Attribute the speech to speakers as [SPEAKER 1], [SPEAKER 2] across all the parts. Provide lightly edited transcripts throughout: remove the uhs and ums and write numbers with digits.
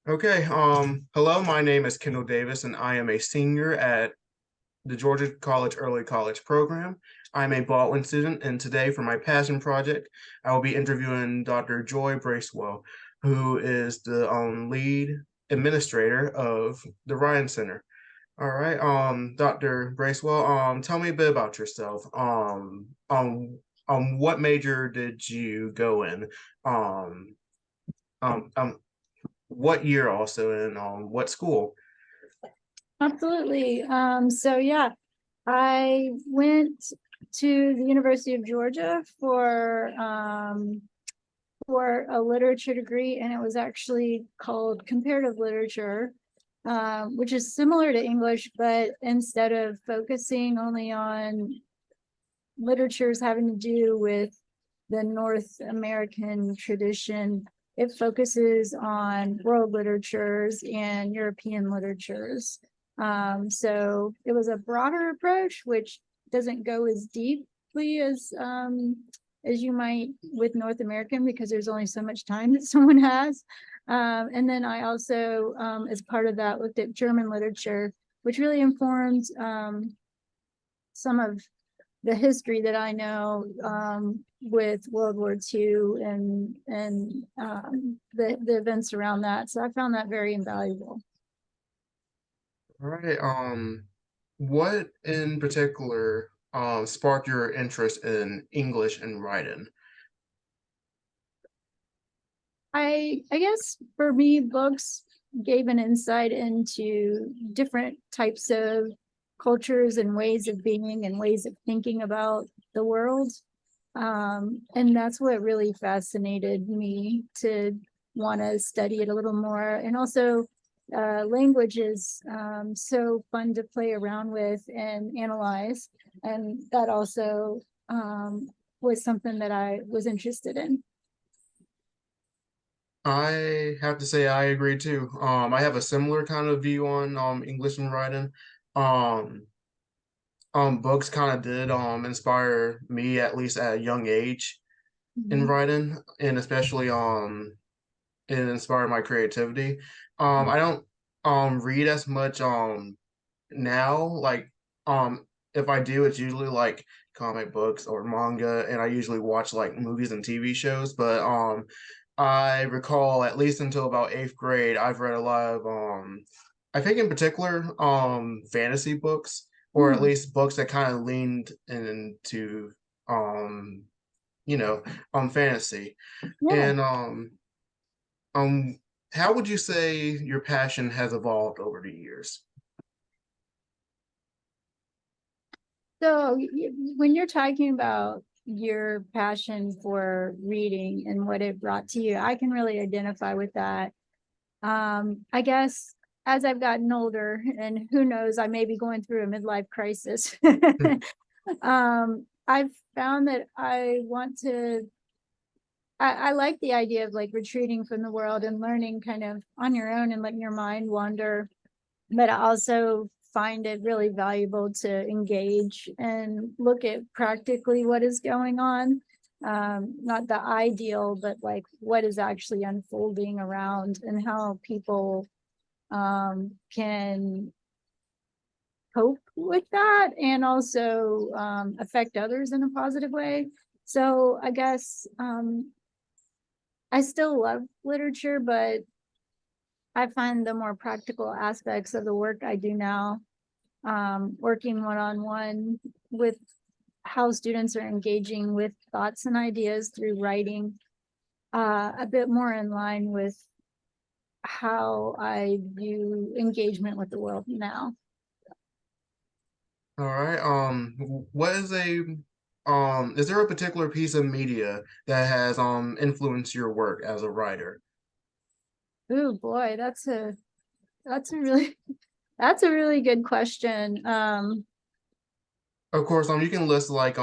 [SPEAKER 1] Okay, hello, my name is Kendall Davis, and I am a senior at the Georgia College Early College program. I'm a Baldwin student, and today for my passion project, I will be interviewing Dr. Joy Bracewell, who is the lead administrator of the Ryan Center. All right, Dr. Bracewell, tell me a bit about yourself. What major did you go in? Um, um, um, what year also, and what school?
[SPEAKER 2] Absolutely. So yeah, I went to the University of Georgia for a literature degree, and it was actually called comparative literature, which is similar to English, but instead of focusing only on literatures having to do with the North American tradition, it focuses on world literatures and European literatures. So it was a broader approach, which doesn't go as deeply as you might with North American, because there's only so much time that someone has. And then I also, as part of that, looked at German literature, which really informed some of the history that I know, with World War II and the events around that. So I found that very invaluable.
[SPEAKER 1] All right. What in particular sparked your interest in English and writing?
[SPEAKER 2] I guess for me, books gave an insight into different types of cultures and ways of being and ways of thinking about the world. And that's what really fascinated me to want to study it a little more. And also, language is so fun to play around with and analyze. And that also was something that I was interested in.
[SPEAKER 1] I have to say I agree too. I have a similar kind of view on English and writing. Um, Books kind of did inspire me at least at a young age in
[SPEAKER 2] Mhm.
[SPEAKER 1] writing, and especially it inspired my creativity. I don't read as much now. Like if I do, it's usually like comic books or manga, and I usually watch like movies and TV shows. But I recall at least until about eighth grade, I've read a lot of I think in particular fantasy books, or at
[SPEAKER 2] Hmm.
[SPEAKER 1] least books that kind of leaned into um fantasy.
[SPEAKER 2] Yeah.
[SPEAKER 1] And um how would you say your passion has evolved over the years?
[SPEAKER 2] So when you're talking about your passion for reading and what it brought to you, I can really identify with that. I guess as I've gotten older, and who knows, I may be going through a midlife crisis. I've found that I like the idea of like retreating from the world and learning kind of on your own and letting your mind wander, but I also find it really valuable to engage and look at practically what is going on. Not the ideal, but like what is actually unfolding around and how people can cope with that and also affect others in a positive way. So I guess I still love literature, but I find the more practical aspects of the work I do now, working one-on-one with how students are engaging with thoughts and ideas through writing, a bit more in line with how I view engagement with the world now.
[SPEAKER 1] All right. What is there a particular piece of media that has influenced your work as a writer?
[SPEAKER 2] Oh boy, that's a really that's a really good question.
[SPEAKER 1] Of course, you can list like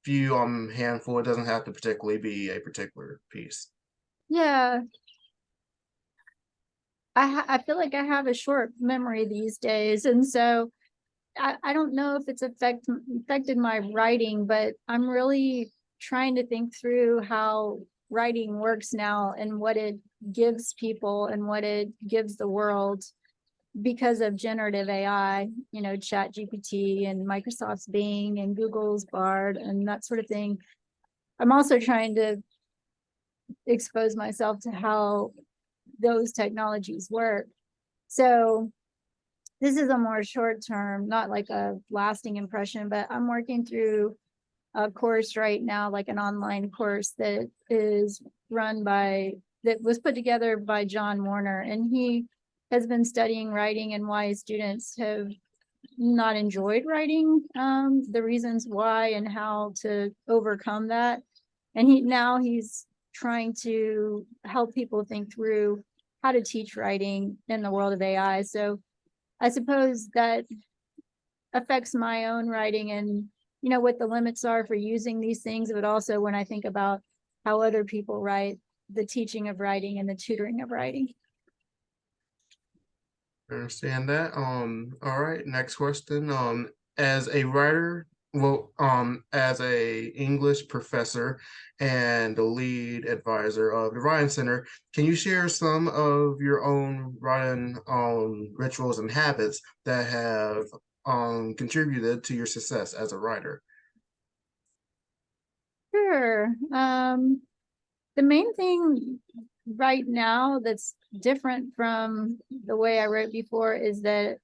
[SPEAKER 1] few handful. It doesn't have to particularly be a particular piece.
[SPEAKER 2] Yeah, I feel like I have a short memory these days, and so I don't know if it's affected my writing, but I'm really trying to think through how writing works now and what it gives people and what it gives the world because of generative AI, you know, Chat GPT and Microsoft's Bing and Google's Bard and that sort of thing. I'm also trying to expose myself to how those technologies work. So this is a more short term, not like a lasting impression, but I'm working through a course right now, like an online course that is that was put together by John Warner, and he has been studying writing and why students have not enjoyed writing, the reasons why and how to overcome that. And he's trying to help people think through how to teach writing in the world of AI. So I suppose that affects my own writing and, you know, what the limits are for using these things, but also when I think about how other people write, the teaching of writing and the tutoring of writing.
[SPEAKER 1] I understand that. All right, next question. As a writer, well, as a English professor and the lead advisor of the Writing Center, can you share some of your own writing rituals and habits that have contributed to your success as a writer?
[SPEAKER 2] Sure. The main thing right now that's different from the way I wrote before is that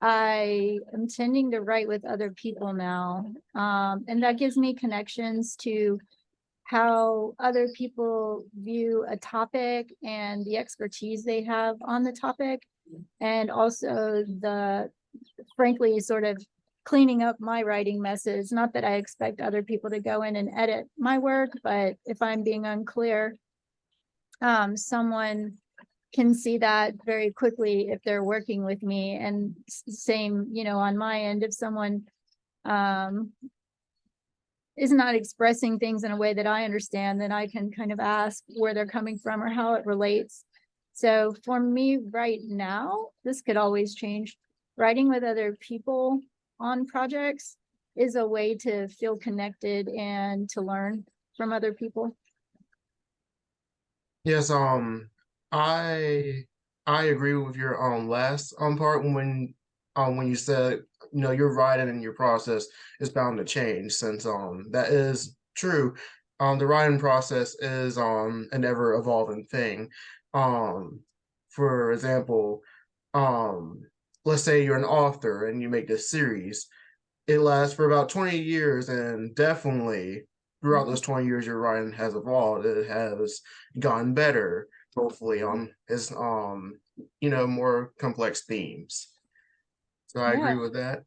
[SPEAKER 2] I am tending to write with other people now. And that gives me connections to how other people view a topic and the expertise they have on the topic. And also frankly, sort of cleaning up my writing messes. Not that I expect other people to go in and edit my work, but if I'm being unclear, someone can see that very quickly if they're working with me. And same, you know, on my end, if someone is not expressing things in a way that I understand, then I can kind of ask where they're coming from or how it relates. So for me right now, this could always change. Writing with other people on projects is a way to feel connected and to learn from other people.
[SPEAKER 1] Yes, I I agree with your last part when you said, you know, your writing and your process is bound to change, since that is true. The writing process is an ever evolving thing. Um for example, um let's say you're an author and you make this series. It lasts for about 20 years, and definitely throughout those 20 years your writing has evolved. It has gotten better, hopefully, is you know, more complex themes. So I agree
[SPEAKER 2] Yeah.
[SPEAKER 1] with that.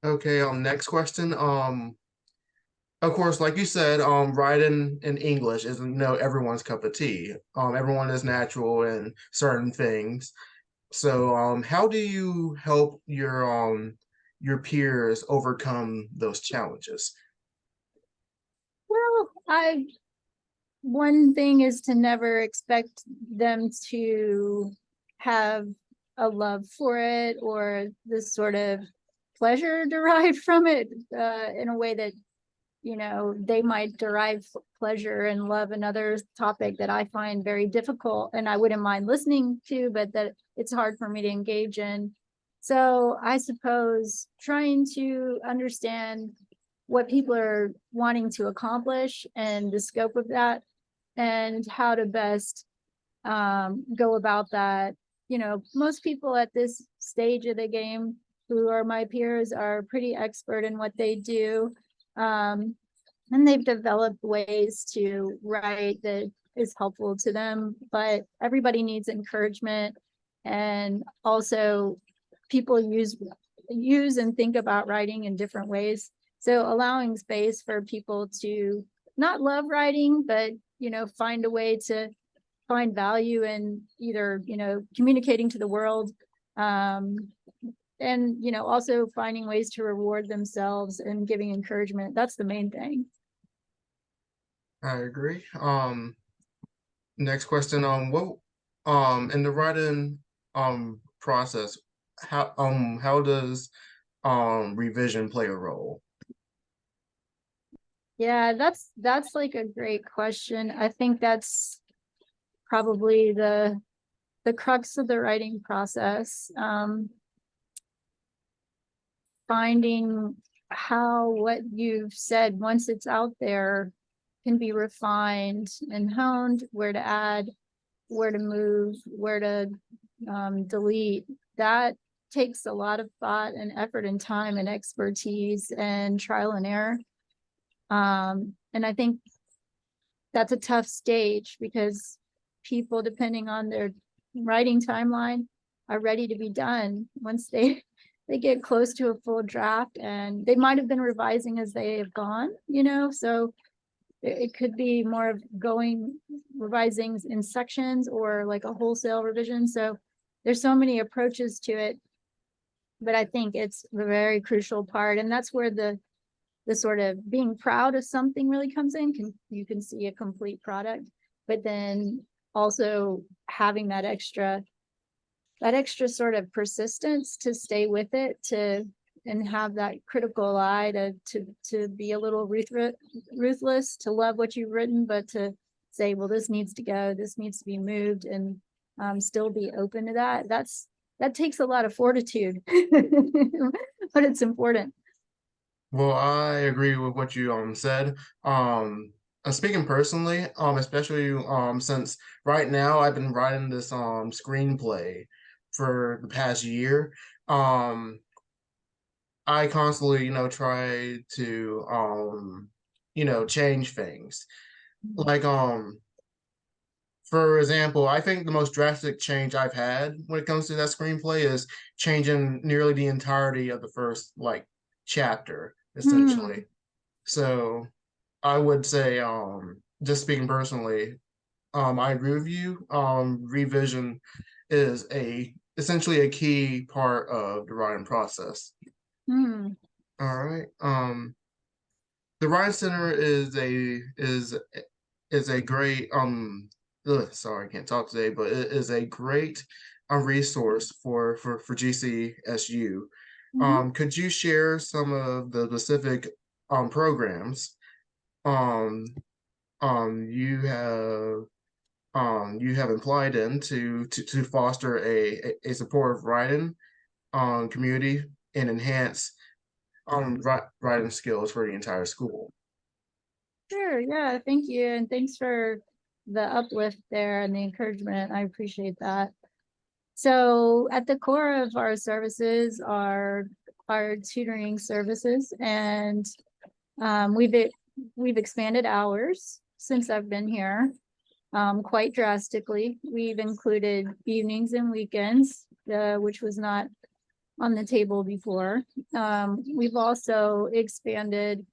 [SPEAKER 1] Okay, next question. Of course, like you said, writing in English isn't, you know, everyone's cup of tea. Everyone is natural in certain things. So, how do you help your peers overcome those challenges?
[SPEAKER 2] Well, one thing is to never expect them to have a love for it or this sort of pleasure derived from it, in a way that, you know, they might derive pleasure and love another topic that I find very difficult and I wouldn't mind listening to, but that it's hard for me to engage in. So I suppose trying to understand what people are wanting to accomplish and the scope of that and how to best go about that. You know, most people at this stage of the game who are my peers are pretty expert in what they do. And they've developed ways to write that is helpful to them, but everybody needs encouragement. And also people use and think about writing in different ways. So allowing space for people to not love writing, but, you know, find a way to find value in either, you know, communicating to the world, um, and, you know, also finding ways to reward themselves and giving encouragement. That's the main thing.
[SPEAKER 1] I agree. Next question. What in the writing process, how does revision play a role?
[SPEAKER 2] Yeah, that's like a great question. I think that's probably the crux of the writing process. Finding how what you've said, once it's out there, can be refined and honed, where to add, where to move, where to delete. That takes a lot of thought and effort and time and expertise and trial and error. And I think that's a tough stage because people, depending on their writing timeline, are ready to be done once they get close to a full draft, and they might have been revising as they have gone, so it could be more of going revising in sections or like a wholesale revision. So there's so many approaches to it, but I think it's a very crucial part, and that's where the sort of being proud of something really comes in. You can see a complete product, but then also having that extra sort of persistence to stay with it, and have that critical eye to be a little ruthless, to love what you've written, but to say, well, this needs to go, this needs to be moved, and still be open to that. That takes a lot of fortitude, but it's important.
[SPEAKER 1] Well, I agree with what you said. Speaking personally, especially since right now I've been writing this screenplay for the past year. I constantly, try to change things. Like for example, I think the most drastic change I've had when it comes to that screenplay is changing nearly the entirety of the first like chapter,
[SPEAKER 2] Hmm.
[SPEAKER 1] essentially. So I would say, just speaking personally, I agree with you. Revision is essentially a key part of the writing process.
[SPEAKER 2] Hmm.
[SPEAKER 1] All right. The Ryan Center is a great sorry, I can't talk today, but it is a great resource for GCSU.
[SPEAKER 2] Mhm.
[SPEAKER 1] Could you share some of the specific programs um you have implied in to foster a supportive writing community and enhance writing skills for the entire school?
[SPEAKER 2] Sure. Yeah. Thank you. And thanks for the uplift there and the encouragement. I appreciate that. So at the core of our services are our tutoring services, and um, we've we've expanded hours since I've been here, quite drastically. We've included evenings and weekends, which was not on the table before. We've also expanded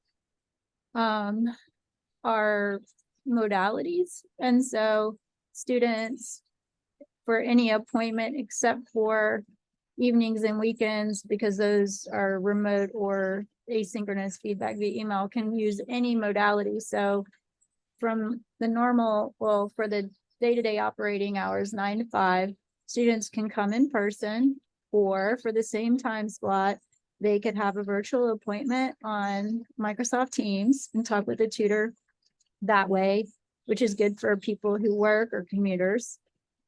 [SPEAKER 2] um, our modalities. And so students, for any appointment except for evenings and weekends, because those are remote or asynchronous feedback via email, can use any modality. So from the normal, well, for the day-to-day operating hours, 9 to 5, students can come in person, or for the same time slot, they could have a virtual appointment on Microsoft Teams and talk with a tutor that way, which is good for people who work or commuters.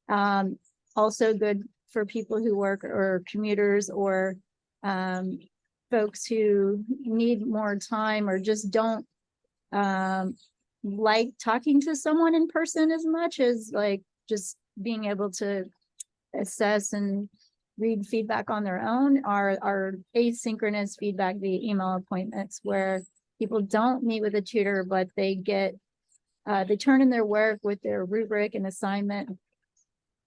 [SPEAKER 2] Um, Also good for people who work or commuters, or um, folks who need more time or just don't um, like talking to someone in person as much as like just being able to assess and read feedback on their own. Are asynchronous feedback via email appointments, where people don't meet with a tutor, but they turn in their work with their rubric and assignment,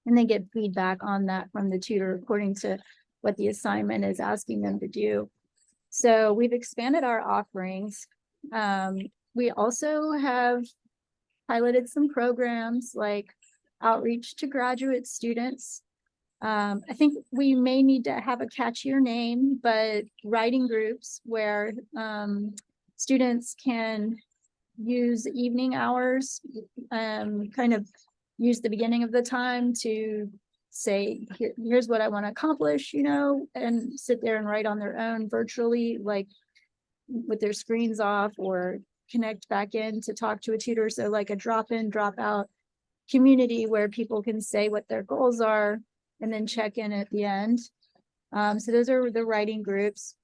[SPEAKER 2] and they get feedback on that from the tutor according to what the assignment is asking them to do. So we've expanded our offerings. Um, we also have piloted some programs like outreach to graduate students. I think we may need to have a catchier name, but writing groups where students can use evening hours, kind of use the beginning of the time to say, here's what I want to accomplish, and sit there and write on their own virtually, like with their screens off, or connect back in to talk to a tutor. So like a drop in, drop out community where people can say what their goals are and then check in at the end. So those are the writing groups.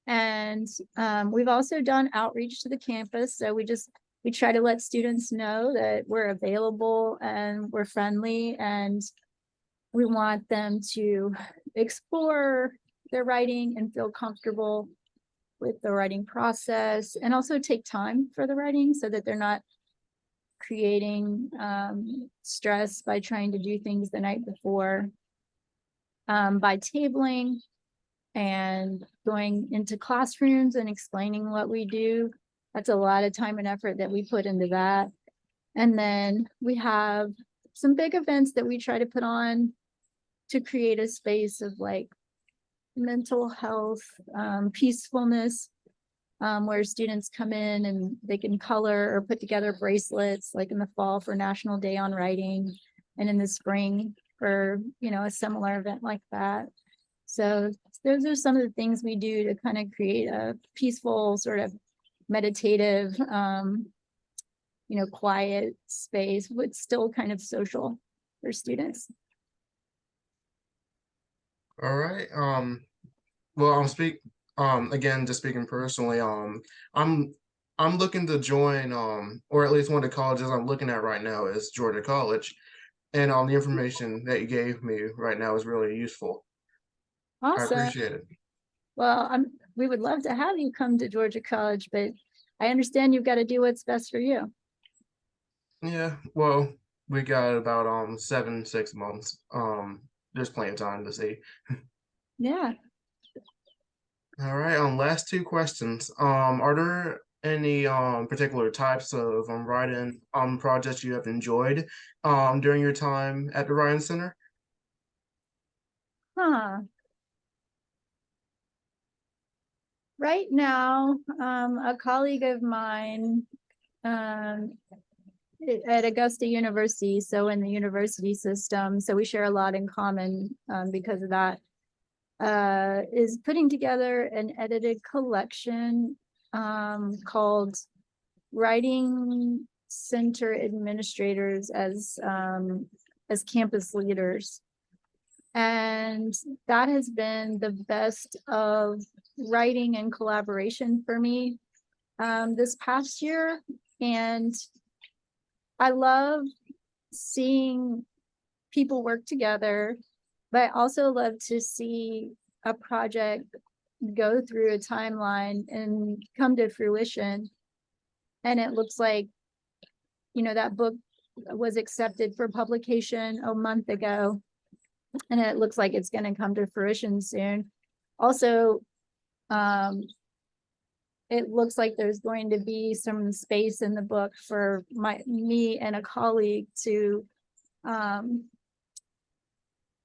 [SPEAKER 2] And we've also done outreach to the campus. So we try to let students know that we're available and we're friendly, and we want them to explore their writing and feel comfortable with the writing process, and also take time for the writing so that they're not creating stress by trying to do things the night before. By tabling and going into classrooms and explaining what we do. That's a lot of time and effort that we put into that. And then we have some big events that we try to put on to create a space of like mental health, peacefulness, where students come in and they can color or put together bracelets, like in the fall for National Day on Writing, and in the spring for, you know, a similar event like that. So those are some of the things we do to kind of create a peaceful, sort of meditative, you know, quiet space, but still kind of social for students.
[SPEAKER 1] All right. Well, again, just speaking personally, I'm I'm looking to join, or at least one of the colleges I'm looking at right now is Georgia College. And the information that you gave me right now is really useful. I
[SPEAKER 2] Awesome.
[SPEAKER 1] appreciate it.
[SPEAKER 2] Well, we would love to have you come to Georgia College, but I understand you've got to do what's best for you.
[SPEAKER 1] Yeah, well, we got about 6 months. There's plenty of time to see.
[SPEAKER 2] Yeah.
[SPEAKER 1] All right, last two questions. Are there any particular types of writing projects you have enjoyed during your time at the Ryan Center?
[SPEAKER 2] Huh. Right now, a colleague of mine um, at Augusta University, so in the university system, so we share a lot in common because of that, is putting together an edited collection called Writing Center Administrators as Campus Leaders. And that has been the best of writing and collaboration for me this past year. And I love seeing people work together, but I also love to see a project go through a timeline and come to fruition. And it looks like, you know, that book was accepted for publication a month ago, and it looks like it's going to come to fruition soon. Also, it looks like there's going to be some space in the book for me and a colleague to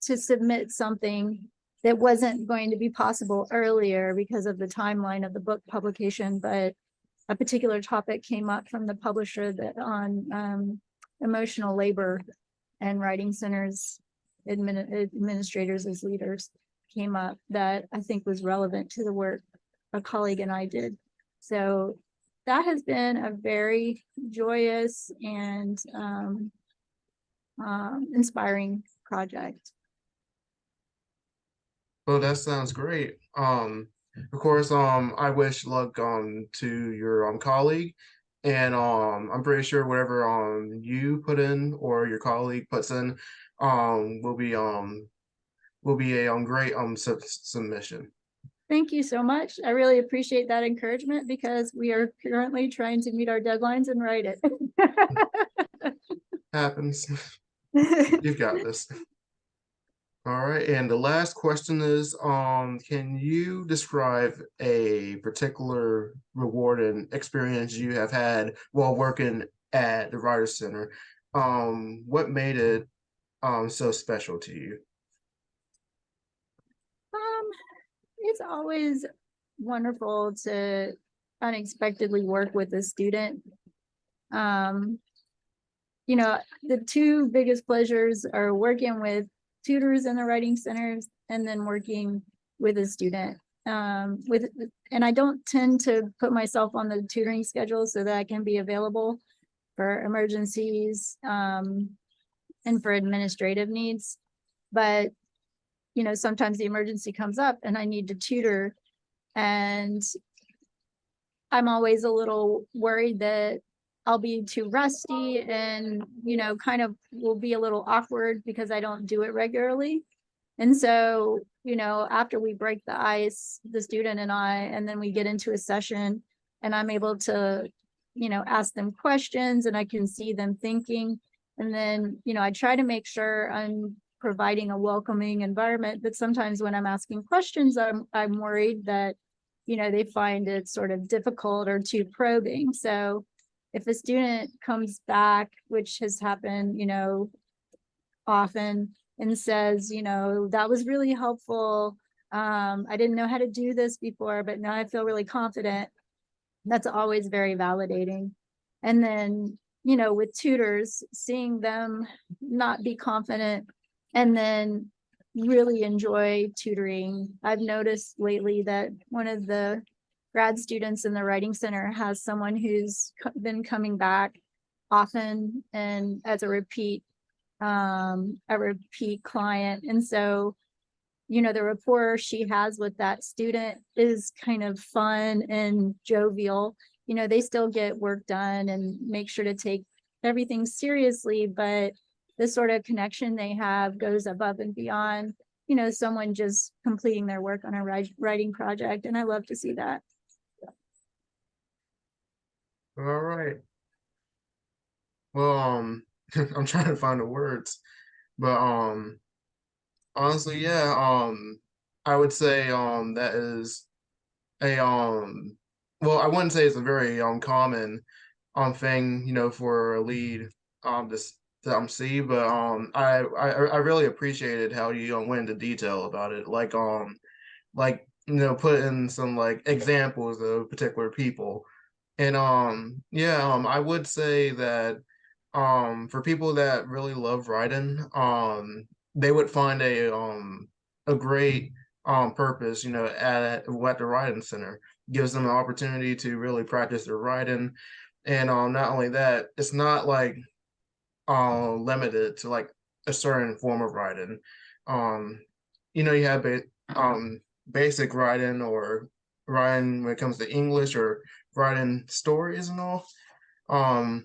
[SPEAKER 2] submit something that wasn't going to be possible earlier because of the timeline of the book publication, but a particular topic came up from the publisher that on emotional labor and writing centers administrators as leaders came up that I think was relevant to the work a colleague and I did. So that has been a very joyous and inspiring project.
[SPEAKER 1] Well, that sounds great. Of course, I wish luck to your colleague, and I'm pretty sure whatever you put in or your colleague puts in will be a great submission.
[SPEAKER 2] Thank you so much. I really appreciate that encouragement because we are currently trying to meet our deadlines and write it.
[SPEAKER 1] Happens. You've got this. All right, and the last question is, can you describe a particular rewarding experience you have had while working at the Writers Center? What made it so special to you?
[SPEAKER 2] It's always wonderful to unexpectedly work with a student. You know, the two biggest pleasures are working with tutors in the writing centers and then working with a student. and I don't tend to put myself on the tutoring schedule so that I can be available for emergencies, and for administrative needs. But, sometimes the emergency comes up and I need to tutor, and I'm always a little worried that I'll be too rusty and, kind of will be a little awkward because I don't do it regularly. And so, after we break the ice, the student and I, and then we get into a session and I'm able to, ask them questions and I can see them thinking. And then, I try to make sure I'm providing a welcoming environment. But sometimes when I'm asking questions, I'm worried that, they find it sort of difficult or too probing. So if a student comes back, which has happened, often, and says, that was really helpful. I didn't know how to do this before, but now I feel really confident. That's always very validating. And then, with tutors, seeing them not be confident and then really enjoy tutoring. I've noticed lately that one of the grad students in the writing center has someone who's been coming back often and as a repeat client. And so, the rapport she has with that student is kind of fun and jovial. They still get work done and make sure to take everything seriously, but the sort of connection they have goes above and beyond, someone just completing their work on a writing project. And I love to see that.
[SPEAKER 1] All right. Well, I'm trying to find the words, but honestly, yeah, I would say that is a well, I wouldn't say it's a very common thing, for a lead this to see, but I really appreciated how you went into detail about it, like put in some like examples of particular people. And yeah, I would say that for people that really love writing, they would find a great purpose, at the writing center. Gives them an opportunity to really practice their writing. And not only that, it's not like limited to like a certain form of writing. Um, you have basic writing or writing when it comes to English or writing stories and all. Um,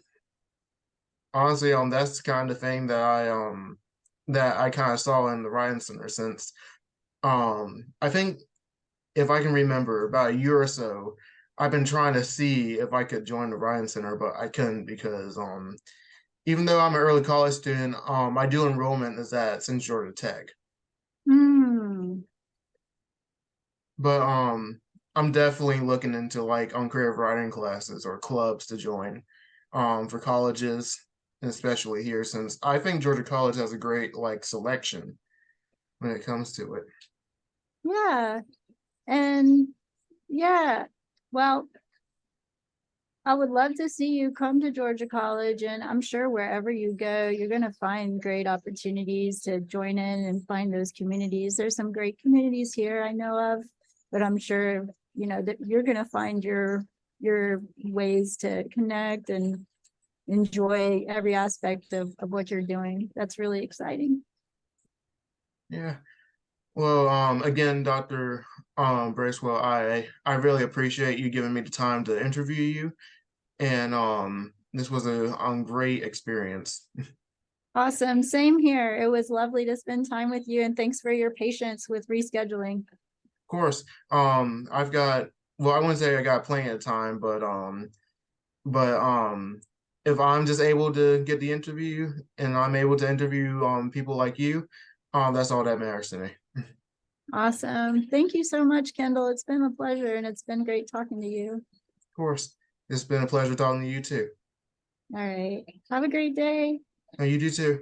[SPEAKER 1] honestly, that's the kind of thing that I kind of saw in the writing center since I think if I can remember about a year or so, I've been trying to see if I could join the writing center, but I couldn't because even though I'm an early college student, my due enrollment is at St. Georgia Tech.
[SPEAKER 2] Mm.
[SPEAKER 1] But I'm definitely looking into like creative writing classes or clubs to join for colleges, and especially here since I think Georgia College has a great like selection when it comes to it.
[SPEAKER 2] Yeah. And yeah, well, I would love to see you come to Georgia College, and I'm sure wherever you go, you're going to find great opportunities to join in and find those communities. There's some great communities here I know of, but I'm sure, that you're going to find your ways to connect and enjoy every aspect of what you're doing. That's really exciting.
[SPEAKER 1] Yeah. Well, again, Dr. Bracewell, I really appreciate you giving me the time to interview you, and this was a great experience.
[SPEAKER 2] Awesome. Same here. It was lovely to spend time with you, and thanks for your patience with rescheduling.
[SPEAKER 1] Of course, I've got well, I wouldn't say I got plenty of time, but if I'm just able to get the interview and I'm able to interview people like you, that's all that matters to me. Of
[SPEAKER 2] Awesome. Thank you so much, Kendall. It's been a pleasure, and it's been great talking to you.
[SPEAKER 1] course, it's been a pleasure talking to you too.
[SPEAKER 2] All right. Have a great day.
[SPEAKER 1] And you do too.